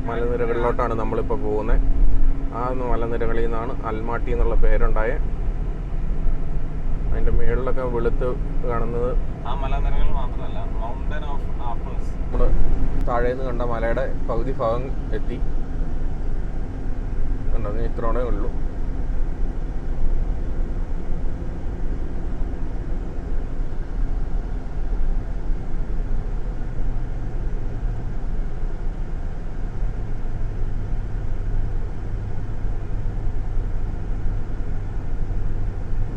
മലനിരകളിലോട്ടാണ് നമ്മളിപ്പോൾ പോകുന്നത്. ആ മലനിരകളിൽ നിന്നാണ് അൽമാട്ടി എന്നുള്ള പേരുണ്ടായത്. അതിൻ്റെ മുകളിലൊക്കെ വെളുത്ത് കാണുന്നത് ആ മലനിരകൾ മാത്രമല്ല, മൗണ്ടൻ ഓഫ് ആപ്പിൾസ്. നമ്മൾ താഴേന്ന് കണ്ട മലയുടെ പകുതി ഭാഗം എത്തി. കണ്ടോ, ഇത്രയോടെ ഉള്ളൂ.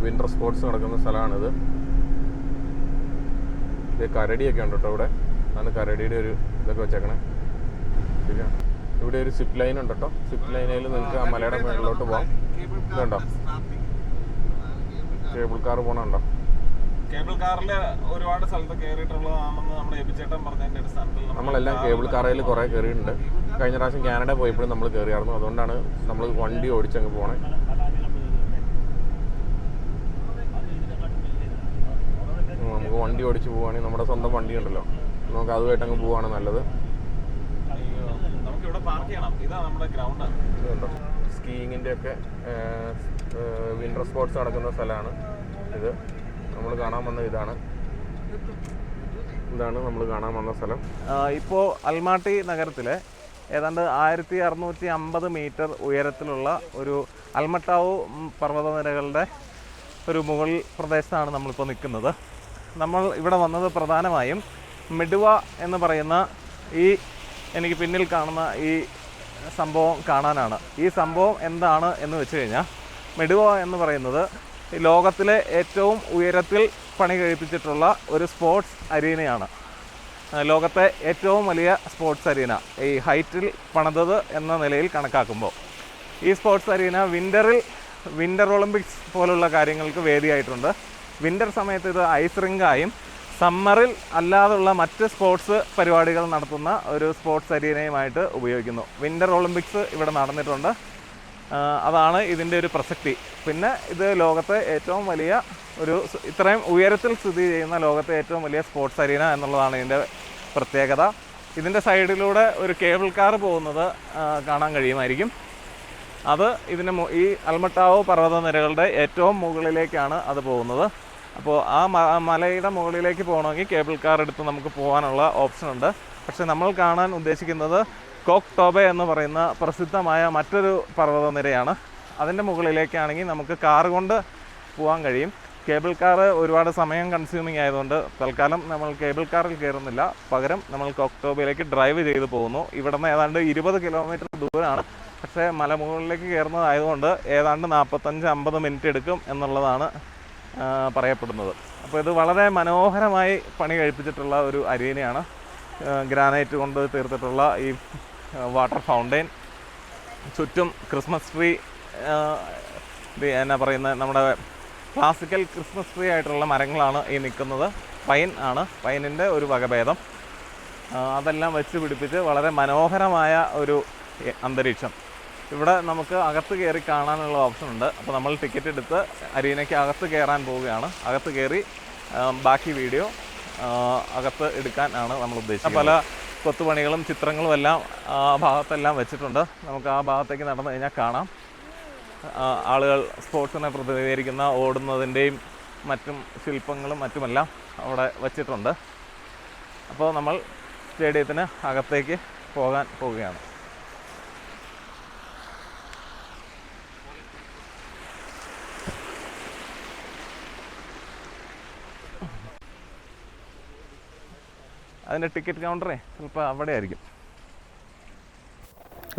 വിൻ്റർ സ്പോർട്സ് നടക്കുന്ന സ്ഥലമാണിത്. ഇത് കരടിയൊക്കെ ഉണ്ട് കേട്ടോ ഇവിടെ. അതാണ് കരടിയുടെ ഒരു ഇതൊക്കെ വെച്ചേക്കണേ. ശരിയാണ്. ഇവിടെ ഒരു സിപ്പ് ലൈൻ ഉണ്ട് കേട്ടോ. സിപ്പ് ലൈനിൽ നിങ്ങൾക്ക് ആ മലയുടെ മുകളിലോട്ട് പോകാം. ഇതുണ്ടോ, കേബിൾ കാർ പോണുണ്ടോ? കേബിൾ കാറിൽ ഒരുപാട് സ്ഥലത്ത് കയറിയിട്ടുള്ളതാണെന്ന് നമ്മുടെ എബിച്ചേട്ടൻ പറഞ്ഞതിന്റെ അടിസ്ഥാനത്തിൽ നമ്മളെല്ലാം കേബിൾ കാറിൽ കുറേ കയറിയിട്ടുണ്ട്. കഴിഞ്ഞ പ്രാവശ്യം കാനഡ പോയപ്പോഴും നമ്മൾ കയറിയായിരുന്നു. അതുകൊണ്ടാണ് നമ്മൾ വണ്ടി ഓടിച്ചങ്ങ് പോണേ. നമുക്ക് വണ്ടി ഓടിച്ച് പോവുകയാണെങ്കിൽ നമ്മുടെ സ്വന്തം വണ്ടി ഉണ്ടല്ലോ, നമുക്ക് അതുമായിട്ട് അങ്ങ് പോവുകയാണ് നല്ലത്. നമുക്ക് ഇവിടെ പാർക്ക് ചെയ്യണം. ഇതാ നമ്മുടെ ഗ്രൗണ്ട്. ഇതുണ്ടോ, സ്കീയിങ്ങിൻ്റെ ഒക്കെ വിൻ്റർ സ്പോർട്സ് നടക്കുന്ന സ്ഥലമാണ് ഇത്. നമ്മൾ കാണാൻ വന്ന ഇതാണ് നമ്മൾ കാണാൻ വന്ന സ്ഥലം. ഇപ്പോൾ അൽമാട്ടി നഗരത്തിലെ ഏതാണ്ട് 1650 മീറ്റർ ഉയരത്തിലുള്ള ഒരു അൽമട്ടാവു പർവ്വതനിരകളുടെ ഒരു മുകൾ പ്രദേശത്താണ് നമ്മളിപ്പോൾ നിൽക്കുന്നത്. നമ്മൾ ഇവിടെ വന്നത് പ്രധാനമായും മിഡുവ എന്ന് പറയുന്ന ഈ എനിക്ക് പിന്നിൽ കാണുന്ന ഈ സംഭവം കാണാനാണ്. ഈ സംഭവം എന്താണ് എന്ന് വെച്ച് കഴിഞ്ഞാൽ, മിഡുവ എന്ന് പറയുന്നത് ലോകത്തിലെ ഏറ്റവും ഉയരത്തിൽ പണി കഴിപ്പിച്ചിട്ടുള്ള ഒരു സ്പോർട്സ് അരീനയാണ്. ലോകത്തെ ഏറ്റവും വലിയ സ്പോർട്സ് അരീന ഈ ഹൈറ്റിൽ പണിതത് എന്ന നിലയിൽ കണക്കാക്കുമ്പോൾ ഈ സ്പോർട്സ് അരീന വിൻ്റർ ഒളിമ്പിക്സ് പോലുള്ള കാര്യങ്ങൾക്ക് വേദിയായിട്ടുണ്ട്. വിൻ്റർ സമയത്ത് ഇത് ഐസ് റിങ്കായും സമ്മറിൽ അല്ലാതുള്ള മറ്റ് സ്പോർട്സ് പരിപാടികൾ നടത്തുന്ന ഒരു സ്പോർട്സ് അരീനയുമായിട്ട് ഉപയോഗിക്കുന്നു. വിൻ്റർ ഒളിമ്പിക്സ് ഇവിടെ നടന്നിട്ടുണ്ട്. അതാണ് ഇതിൻ്റെ ഒരു പ്രസക്തി. പിന്നെ ഇത് ലോകത്തെ ഏറ്റവും വലിയ ഇത്രയും ഉയരത്തിൽ സ്ഥിതി ചെയ്യുന്ന ലോകത്തെ ഏറ്റവും വലിയ സ്പോർട്സ് അരീന എന്നുള്ളതാണ് ഇതിൻ്റെ പ്രത്യേകത. ഇതിൻ്റെ സൈഡിലൂടെ ഒരു കേബിൾ കാർ പോകുന്നത് കാണാൻ കഴിയുമായിരിക്കും. അത് ഈ അൽമട്ടാവു പർവ്വതനിരകളുടെ ഏറ്റവും മുകളിലേക്കാണ് അത് പോകുന്നത്. അപ്പോൾ ആ മലയുടെ മുകളിലേക്ക് പോകണമെങ്കിൽ കേബിൾ കാർ എടുത്ത് നമുക്ക് പോകാനുള്ള ഓപ്ഷനുണ്ട്. പക്ഷേ നമ്മൾ കാണാൻ ഉദ്ദേശിക്കുന്നത് കോക്ക് ടോബെ എന്ന് പറയുന്ന പ്രസിദ്ധമായ മറ്റൊരു പർവ്വതനിരയാണ്. അതിൻ്റെ മുകളിലേക്കാണെങ്കിൽ നമുക്ക് കാർ കൊണ്ട് പോകാൻ കഴിയും. കേബിൾ കാർ ഒരുപാട് സമയം കൺസ്യൂമിങ് ആയതുകൊണ്ട് തൽക്കാലം നമ്മൾ കേബിൾ കാറിൽ കയറുന്നില്ല. പകരം നമ്മൾ കോക്ക് ടോബയിലേക്ക് ഡ്രൈവ് ചെയ്ത് പോകുന്നു. ഇവിടെ നിന്ന് ഏതാണ്ട് 20 കിലോമീറ്റർ ദൂരമാണ്. പക്ഷേ മലമുകളിലേക്ക് കയറുന്നതായതുകൊണ്ട് ഏതാണ്ട് 45-50 മിനിറ്റ് എടുക്കും എന്നുള്ളതാണ് പറയപ്പെടുന്നത്. അപ്പോൾ ഇത് വളരെ മനോഹരമായി പണി കഴിപ്പിച്ചിട്ടുള്ള ഒരു അരീനയാണ്. ഗ്രാനൈറ്റ് കൊണ്ട് തീർത്തിട്ടുള്ള ഈ വാട്ടർ ഫൗണ്ടെയിൻ, ചുറ്റും ക്രിസ്മസ് ട്രീ, എന്നാ പറയുന്നത്, നമ്മുടെ ക്ലാസിക്കൽ ക്രിസ്മസ് ട്രീ ആയിട്ടുള്ള മരങ്ങളാണ് ഈ നിൽക്കുന്നത്. പൈനിൻ്റെ ഒരു വകഭേദം. അതെല്ലാം വെച്ച് പിടിപ്പിച്ച് വളരെ മനോഹരമായ ഒരു അന്തരീക്ഷം. ഇവിടെ നമുക്ക് അകത്ത് കയറി കാണാനുള്ള ഓപ്ഷൻ ഉണ്ട്. അപ്പോൾ നമ്മൾ ടിക്കറ്റ് എടുത്ത് അരീനയ്ക്ക് അകത്ത് കയറാൻ പോവുകയാണ്. അകത്ത് കയറി ബാക്കി വീഡിയോ അകത്ത് എടുക്കാൻ ആണ് നമ്മൾ ഉദ്ദേശിക്കുന്നത്. പല കൊത്തുപണികളും ചിത്രങ്ങളും എല്ലാം ആ ഭാഗത്തെല്ലാം വെച്ചിട്ടുണ്ട്. നമുക്ക് ആ ഭാഗത്തേക്ക് നടന്നു കഴിഞ്ഞാൽ കാണാം. ആളുകൾ സ്പോർട്സിനെ പ്രതിനിധീകരിക്കുന്ന ഓടുന്നതിൻ്റെയും മറ്റും ശില്പങ്ങളും മറ്റുമെല്ലാം അവിടെ വച്ചിട്ടുണ്ട്. അപ്പോൾ നമ്മൾ സ്റ്റേഡിയത്തിന് അകത്തേക്ക് പോകാൻ പോവുകയാണ്. അതിൻ്റെ ടിക്കറ്റ് കൗണ്ടറേ ചിലപ്പോൾ അവിടെ ആയിരിക്കും.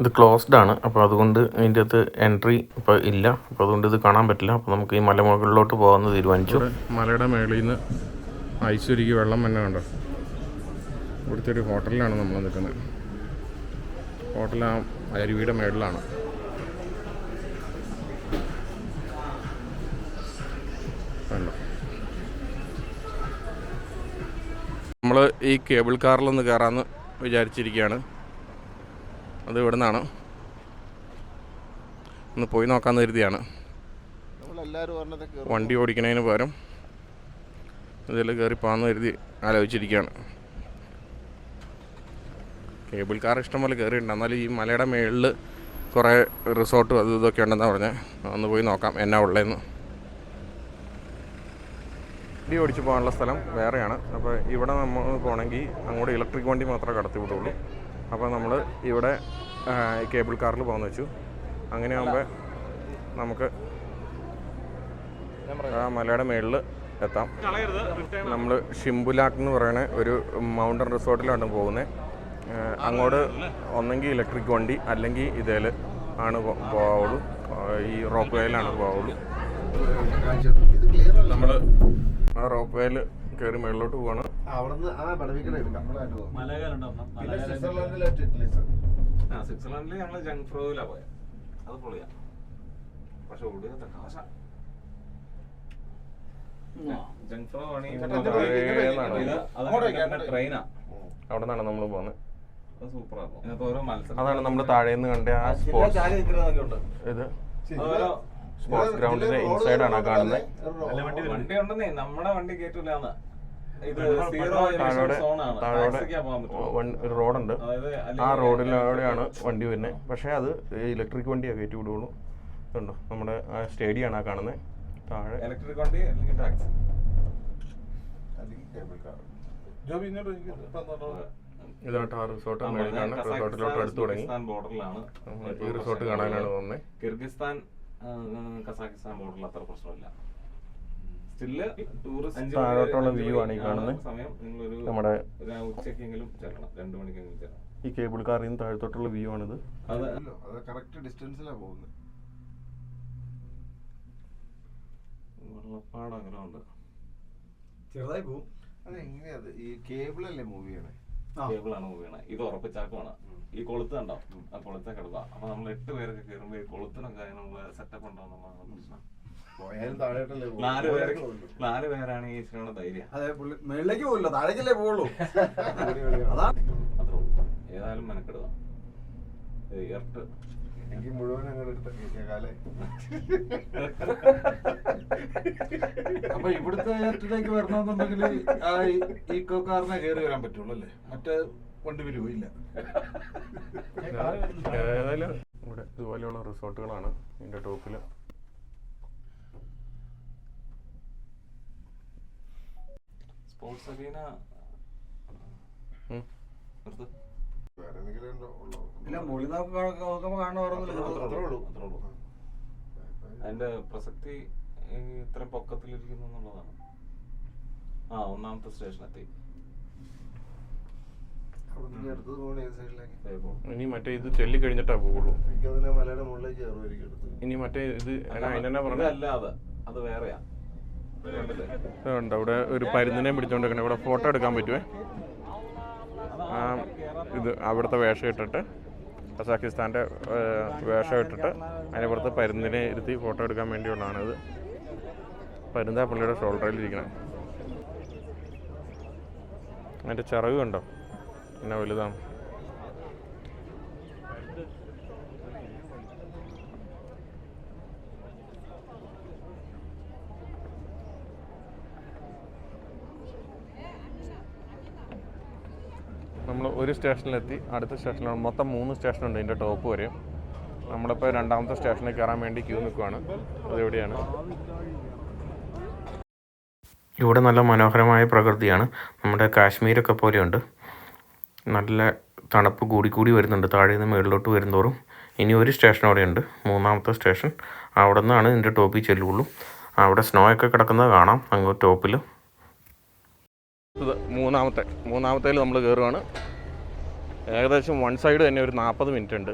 ഇത് ക്ലോസ്ഡ് ആണ്. അപ്പോൾ അതുകൊണ്ട് അതിൻ്റെ അകത്ത് എൻട്രി ഇപ്പോൾ ഇല്ല. അപ്പോൾ അതുകൊണ്ട് ഇത് കാണാൻ പറ്റില്ല. അപ്പോൾ നമുക്ക് ഈ മലമുകളിലോട്ട് പോകാമെന്ന് തീരുമാനിച്ചു. മലയുടെ മേളിൽ നിന്ന് ഐശ്വര്യക്ക് വെള്ളം തന്നെ കണ്ടോ. ഇവിടുത്തെ ഒരു ഹോട്ടലിലാണ് നമ്മൾ നിൽക്കുന്നത്. ഹോട്ടൽ ആ അരുവിയുടെ മേളിലാണ്. കണ്ടോ, നമ്മൾ ഈ കേബിൾ കാറിലൊന്ന് കയറാമെന്ന് വിചാരിച്ചിരിക്കുകയാണ്. അത് ഇവിടെ നിന്നാണ്, ഒന്ന് പോയി നോക്കാമെന്ന് കരുതിയാണ്. വണ്ടി ഓടിക്കണതിന് പകരം ഇതിൽ കയറി പോകാമെന്ന് കരുതി ആലോചിച്ചിരിക്കുകയാണ്. കേബിൾ കാർ ഇഷ്ടംപോലെ കയറിയിട്ടുണ്ട്. എന്നാലും ഈ മലയുടെ മേളിൽ കുറേ റിസോർട്ടും അതും ഇതൊക്കെ ഉണ്ടെന്നാണ് പറഞ്ഞത്. ഒന്ന് പോയി നോക്കാം എന്നാ ഉള്ളതെന്ന്. വണ്ടി ഓടിച്ച് പോകാനുള്ള സ്ഥലം വേറെയാണ്. അപ്പോൾ ഇവിടെ നമ്മൾ പോകണമെങ്കിൽ അങ്ങോട്ട് ഇലക്ട്രിക് വണ്ടി മാത്രമേ കടത്തി വിടുള്ളൂ. അപ്പോൾ നമ്മൾ ഇവിടെ കേബിൾ കാറിൽ പോകുന്ന വെച്ചു. അങ്ങനെയാകുമ്പോൾ നമുക്ക് ആ മലയുടെ മേളിൽ എത്താം. നമ്മൾ ഷിംബുലാക്ക് എന്ന് പറയുന്ന ഒരു മൗണ്ടൻ റിസോർട്ടിലാണ് പോകുന്നത്. അങ്ങോട്ട് ഒന്നെങ്കിൽ ഇലക്ട്രിക് വണ്ടി അല്ലെങ്കിൽ ഇതേൽ ആണ് പോവുള്ളൂ. ഈ റോപ്പ് വേയിലാണ് പോവുള്ളൂ. നമ്മൾ ആ റോപ്പ് വേയിൽ കയറി മേളിലോട്ട് പോവാണ്. സ്വിറ്റ്സർലൻഡിൽ ഞങ്ങൾ ജങ്ഫ്രോയിലാണ് പോയത്. അത് പൊളിയാ, പക്ഷെ ഒടുക്കത്തെ കാശ. ജങ്ഫ്രോ ട്രെയിനാ, അവിടെ നിന്നാണ് നമ്മൾ പോകുന്നത്. സൂപ്പറാണ്. ഇതിനകത്ത് ഓരോ മത്സരം, അതാണ് നമ്മൾ താഴേന്ന് കണ്ട ആ സ്പോർട്സ്, ഇത് സ്പോർട്സ് ഗ്രൗണ്ടിന്റെ ഇൻസൈഡാണ് കാണുന്നത്. വണ്ടി ഉണ്ടെന്നേ, നമ്മുടെ വണ്ടി കേട്ടില്ലാന്ന്. ഇത് താഴോടെ ഒരു റോഡുണ്ട്. ആ റോഡിലൂടെയാണ് വണ്ടി വരുന്നത്. പക്ഷേ അത് ഇലക്ട്രിക് വണ്ടിയാണ് കയറ്റി വിടുകയുള്ളൂ. ഇതുണ്ടോ, നമ്മുടെ ആ സ്റ്റേഡിയമാണ് ആ കാണുന്നത്. താഴെ ഇലക്ട്രിക് വണ്ടി അല്ലെങ്കിൽ ടാക്സി. ഇതായിട്ട് ആ റിസോർട്ട് മേളിലാണ്. റിസോർട്ടിലോട്ട് അടുത്ത് തുടങ്ങി. ബോർഡറിലാണ് ഈ റിസോർട്ട് കാണാനാണ് തോന്നുന്നത്. കിർഗിസ്ഥാൻ കസാഖിസ്ഥാൻ ബോർഡറിൽ അത്ര പ്രശ്നമില്ല. സ്റ്റില് ടൂറിസ്റ്റ് താഴോട്ടുള്ള വ്യൂ ആണ് ഈ കാണുന്നത്. സമയം നിങ്ങളൊരു നമ്മുടെ ഉച്ചക്കെങ്കിലും ചെല്ലണം, 2 മണിക്കെങ്കിലും ചെല്ലണം. ഈ കേബിൾ കാറിൽ നിന്ന് താഴത്തോട്ടുള്ള വ്യൂ ആണിത്. അത് കറക്റ്റ് ഡിസ്റ്റൻസിലാണ് പോകുന്നത്. വെള്ളപ്പാട് അകലമുണ്ട്, ചെറുതായി പോകും. അതെങ്ങനെയത് ഈ കേബിളല്ലേ മൂവ് ചെയ്യണേ? കേബിളാണ് മൂവ് ചെയ്യണേ. ഇത് ഉറപ്പിച്ചാക്കുവാണ്. ഈ കൊളുത്ത് കണ്ടോ, ആ കൊളുത്ത കിടക്കുക. അപ്പൊ നമ്മൾ 8 പേരൊക്കെ കയറുമ്പോ ഈ കൊളുത്തിനൊക്കെ അതിനുള്ള സെറ്റപ്പ് ഉണ്ടോ എന്നുള്ളതാണ് പ്രശ്നം. പോയാലും താഴോട്ടല്ലേ 4 പേരാണ് ഈ ഇച്ചിരി ധൈര്യം. അതെ, മേളിലേക്ക് പോകില്ല, താഴേക്കല്ലേ പോകുള്ളൂ. അതാണ് അത്രേ ഉള്ളൂ. ഏതായാലും മെനക്കെടുക. എർട്ട് എനിക്ക് മുഴുവൻ അങ്ങനെ എടുത്ത കാലേ. അപ്പൊ ഇവിടുത്തെ എയർട്ടിലേക്ക് വരണമെന്നുണ്ടെങ്കിൽ ആ ഈക്കോ കാറിനെ കയറി വരാൻ പറ്റുള്ളൂ അല്ലേ? മറ്റേ വണ്ടി വരുമോ? ഇല്ല. ഏതായാലും ഇവിടെ ഇതുപോലെയുള്ള റിസോർട്ടുകളാണ് ഇതിൻ്റെ ടോപ്പിൽ. സ്പോർട്സ് അരീന വേറെ എന്തെങ്കിലും ഉള്ളോ? ഇല്ല, മുകളിൽ നോക്കുമ്പോ കാണുന്നു. അതിന്റെ പ്രസക്തി ഇത്ര പൊക്കത്തിലിരിക്കുന്നു എന്നുള്ളതാണ്. ആ, 1ാമത്തെ സ്റ്റേഷൻ എത്തി. അടുത്തത് പോകണ ഏത് സൈഡിലേക്ക്? ഇനി മറ്റേ ഇത് ചൊല്ലി കഴിഞ്ഞിട്ടാ പോകുള്ളൂ. എനിക്കതിനെ മലയുടെ മുകളിലേക്ക് കയറുമായിരിക്കും അടുത്ത്. ഇനി മറ്റേ ഇത് അതിനെന്നാ പറഞ്ഞത്? അല്ലാതെ അത് വേറെയാ. ഉണ്ട് അവിടെ ഒരു പരുന്നിനെ പിടിച്ചോണ്ടിരിക്കണേ. ഇവിടെ ഫോട്ടോ എടുക്കാൻ പറ്റുമേ. ഇത് അവിടുത്തെ വേഷം ഇട്ടിട്ട്, കസാഖിസ്ഥാൻ്റെ വേഷം ഇട്ടിട്ട് അതിന് പുറത്ത് പരുന്നിനെ ഇരുത്തി ഫോട്ടോ എടുക്കാൻ വേണ്ടിയുള്ളതാണിത്. പരുന്താ പുള്ളിയുടെ ഷോൾഡറിലിരിക്കണം. അതിൻ്റെ ചിറക് കണ്ടോ, പിന്നെ വലുതാണ്. നമ്മൾ ഒരു സ്റ്റേഷനിലെത്തി. അടുത്ത സ്റ്റേഷനിലാണ്. മൊത്തം 3 സ്റ്റേഷനുണ്ട് ഇതിൻ്റെ ടോപ്പ് വരെ. നമ്മളിപ്പോൾ 2ാമത്തെ സ്റ്റേഷനിൽ കയറാൻ വേണ്ടി ക്യൂ നിൽക്കുകയാണ്. അതെവിടെയാണ്? ഇവിടെ നല്ല മനോഹരമായ പ്രകൃതിയാണ്. നമ്മുടെ കാശ്മീരൊക്കെ പോലെയുണ്ട്. നല്ല തണുപ്പ് കൂടി വരുന്നുണ്ട് താഴെ നിന്ന് മുകളിലോട്ട് വരുന്നതോറും. ഇനി ഒരു സ്റ്റേഷൻ അവിടെയുണ്ട്, 3ാമത്തെ സ്റ്റേഷൻ. അവിടെ നിന്നാണ് ഇതിൻ്റെ ടോപ്പിൽ ചെല്ലുള്ളൂ. അവിടെ സ്നോ ഒക്കെ കിടക്കുന്നത് കാണാം അങ്ങ് ടോപ്പിൽ. ഇത് മൂന്നാമത്തേൽ നമ്മൾ കയറുകയാണ്. ഏകദേശം 1 സൈഡ് തന്നെ ഒരു 40 മിനിറ്റ് ഉണ്ട്.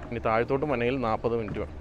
ഇനി താഴത്തോട്ട് മനയിൽ 40 മിനിറ്റ് വേണം.